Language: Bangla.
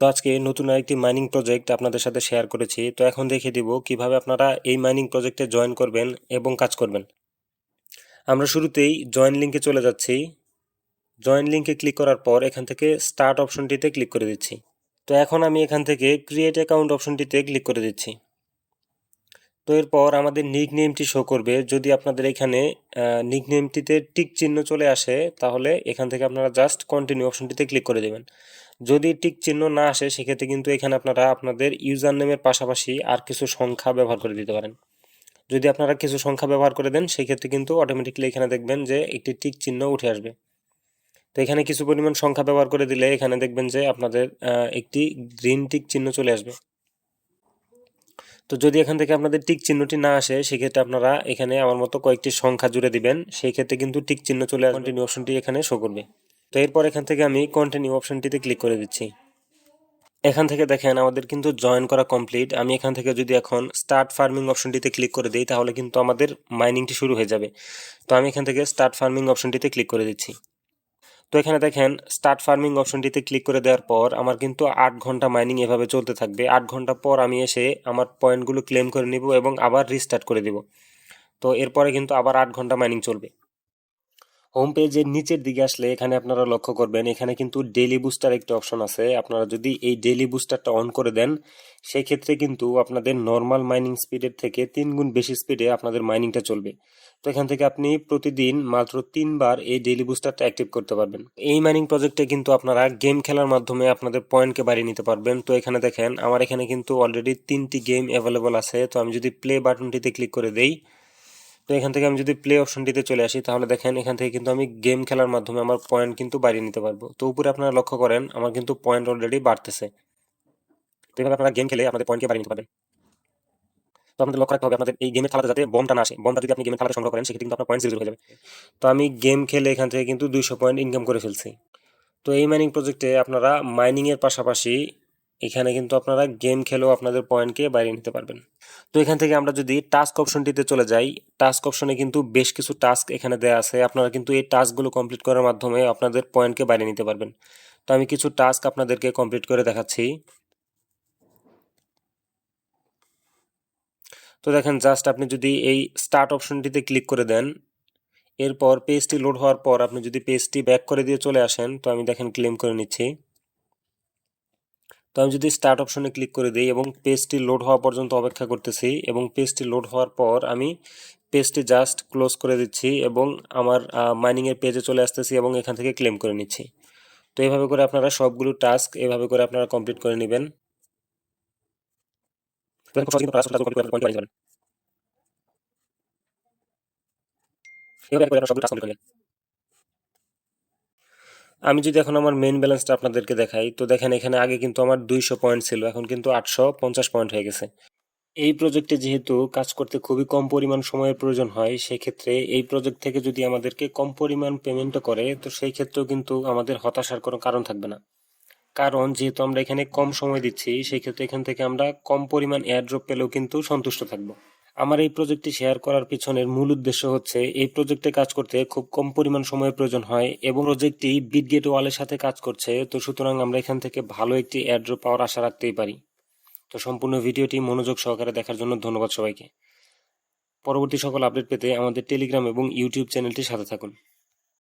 তো আজকে নতুন আরেকটি মাইনিং প্রজেক্ট আপনাদের সাথে শেয়ার করেছি। তো এখন দেখিয়ে দিব কিভাবে আপনারা এই মাইনিং প্রজেক্টে জয়েন করবেন এবং কাজ করবেন। আমরা শুরুতেই জয়েন লিঙ্কে চলে যাচ্ছি। জয়েন লিঙ্কে ক্লিক করার পর এখান থেকে স্টার্ট অপশনটিতে ক্লিক করে দিচ্ছি। তো এখন আমি এখান থেকে ক্রিয়েট অ্যাকাউন্ট অপশনটিতে ক্লিক করে দিচ্ছি। তো এরপর আমাদের নিক নেমটি শো করবে। যদি আপনাদের এখানে নিক নেমটিতে টিক চিহ্ন চলে আসে তাহলে এখান থেকে আপনারা জাস্ট কন্টিনিউ অপশনটিতে ক্লিক করে দেবেন। যদি টিক চিহ্ন না আসে সেক্ষেত্রে কিন্তু এখানে আপনারা আপনাদের ইউজার নেমের পাশাপাশি আর কিছু সংখ্যা ব্যবহার করে দিতে পারেন। যদি আপনারা কিছু সংখ্যা ব্যবহার করে দেন সেক্ষেত্রে কিন্তু অটোমেটিকলি এখানে দেখবেন যে একটি টিক চিহ্ন উঠে আসবে। তো এখানে কিছু পরিমাণ সংখ্যা ব্যবহার করে দিলে এখানে দেখবেন যে আপনাদের একটি গ্রিন টিক চিহ্ন চলে আসবে। তো যদি এখান থেকে আপনাদের টিক চিহ্নটি না আসে সেক্ষেত্রে আপনারা এখানে আমার মতো কয়েকটি সংখ্যা জুড়ে দিবেন, সেই ক্ষেত্রে কিন্তু টিক চিহ্ন চলে আসবে, কন্টিনিউ অপশনটি এখানে শো করবে। তো এরপর এখান থেকে আমি কন্টিনিউ অপশনটিতে ক্লিক করে দিচ্ছি। এখান থেকে দেখেন আমাদের কিন্তু জয়েন করা কমপ্লিট। আমি এখান থেকে যদি এখন স্টার্ট ফার্মিং অপশনটিতে ক্লিক করে দিই তাহলে কিন্তু আমাদের মাইনিংটি শুরু হয়ে যাবে। তো আমি এখান থেকে স্টার্ট ফার্মিং অপশনটিতে ক্লিক করে দিচ্ছি। তো এখানে দেখেন স্টার্ট ফার্মিং অপশনটিতে ক্লিক করে দেওয়ার পর আমার কিন্তু 8 ঘন্টা মাইনিং এভাবে চলতে থাকবে। 8 ঘন্টা পর আমি এসে আমার পয়েন্টগুলো ক্লেম করে নিব এবং আবার রিস্টার্ট করে দিব। তো এরপরে কিন্তু আবার 8 ঘন্টা মাইনিং চলবে। হোম পেজের নিচের দিকে আসলে এখানে আপনারা লক্ষ্য করবেন এখানে কিন্তু ডেইলি বুস্টার একটি অপশন আছে। আপনারা যদি এই ডেইলি বুস্টারটা অন করে দেন সেই ক্ষেত্রে কিন্তু আপনাদের নর্মাল মাইনিং স্পিডের থেকে 3 গুণ বেশি স্পিডে আপনাদের মাইনিংটা চলবে। তো এখান থেকে আপনি প্রতিদিন মাত্র 3 বার এই ডেইলি বুস্টারটা অ্যাক্টিভ করতে পারবেন। এই মাইনিং প্রজেক্টে কিন্তু আপনারা গেম খেলার মাধ্যমে আপনাদের পয়েন্টকে বাড়িয়ে নিতে পারবেন। তো এখানে দেখেন আমার এখানে কিন্তু অলরেডি 3টি গেম অ্যাভেলেবল আছে। তো আমি যদি প্লে বাটনটিতে ক্লিক করে দেই, তো এখান থেকে আমি যদি প্লে অপশনটিতে চলে আসি তাহলে দেখেন এখান থেকে কিন্তু আমি গেম খেলার মাধ্যমে আমার পয়েন্ট কিন্তু বাড়িয়ে নিতে পারবো। তো উপরে আপনারা লক্ষ্য করেন আমার কিন্তু পয়েন্ট অলরেডি বাড়তেছে। তো এইভাবে আপনারা গেম খেলে আপনাদের পয়েন্টকে বাড়িয়ে নিতে পারবেন। তো আপনাদের লক্ষ্য রাখতে হবে আপনাদের এই গেমের থালাতে যাতে বমটা না আসে। বমটা যদি আপনি গেমের থালাতে সংগ্রহ করেন সেক্ষেত্রে কিন্তু আপনার পয়েন্ট 0 হয়ে যাবে। তো আমি গেম খেলে এখান থেকে কিন্তু 200 পয়েন্ট ইনকাম করে ফেলছি। তো এই মাইনিং প্রজেক্টে আপনারা মাইনিংয়ের পাশাপাশি এখানে কিন্তু আপনারা গেম খেলেও আপনাদের পয়েন্টকে বাড়িয়ে নিতে পারবেন। তো এখান থেকে আমরা যদি টাস্ক অপশনটিতে চলে যাই, টাস্ক অপশনে কিন্তু বেশ কিছু টাস্ক এখানে দেওয়া আছে। আপনারা কিন্তু এই টাস্কগুলো কমপ্লিট করার মাধ্যমে আপনাদের পয়েন্টকে বাড়িয়ে নিতে পারবেন। তো আমি কিছু টাস্ক আপনাদেরকে কমপ্লিট করে দেখাচ্ছি। তো দেখেন জাস্ট আপনি যদি এই স্টার্ট অপশনটিতে ক্লিক করে দেন, এরপর পেজটি লোড হওয়ার পর আপনি যদি পেজটি ব্যাক করে দিয়ে চলে আসেন, তো আমি দেখেন ক্লেম করে নিচ্ছি। তো আমি যদি স্টার্ট অপশনে ক্লিক করে দিই এবং পেজটি লোড হওয়া পর্যন্ত অপেক্ষা করতেছি এবং পেজটি লোড হওয়ার পর আমি পেজটি জাস্ট ক্লোজ করে দিচ্ছি এবং আমার মাইনিংয়ের পেজে চলে আসতেছি এবং এখান থেকে ক্লেম করে নিচ্ছি। তো এইভাবে করে আপনারা সবগুলো টাস্ক এভাবে করে আপনারা কমপ্লিট করে নেবেন। আমি যদি এখন আমার মেইন ব্যালেন্সটা আপনাদেরকে দেখাই, তো দেখেন এখানে আগে কিন্তু আমার 200 পয়েন্ট ছিল, এখন কিন্তু 850 পয়েন্ট হয়ে গেছে। এই প্রজেক্টে যেহেতু কাজ করতে খুবই কম পরিমাণ সময়ের প্রয়োজন হয়, সেক্ষেত্রে এই প্রজেক্ট থেকে যদি আমাদেরকে কম পরিমাণ পেমেন্টও করে তো সেই ক্ষেত্রেও কিন্তু আমাদের হতাশার কোনো কারণ থাকবে না। কারণ যেহেতু আমরা এখানে কম সময় দিচ্ছি সেই ক্ষেত্রে এখান থেকে আমরা কম পরিমাণ এয়ারড্রপ পেলেও কিন্তু সন্তুষ্ট থাকবো। আমার এই প্রজেক্টটি শেয়ার করার পিছনের মূল উদ্দেশ্য হচ্ছে এই প্রজেক্টে কাজ করতে খুব কম পরিমাণ সময়ের প্রয়োজন হয় এবং প্রজেক্টটি বিটগেট ওয়ালের সাথে কাজ করছে। তো সুতরাং আমরা এখান থেকে ভালো একটি এয়ারড্রপ পাওয়ার আশা রাখতেই পারি। তো সম্পূর্ণ ভিডিওটি মনোযোগ সহকারে দেখার জন্য ধন্যবাদ সবাইকে। পরবর্তী সকল আপডেট পেতে আমাদের টেলিগ্রাম এবং ইউটিউব চ্যানেলটির সাথে থাকুন।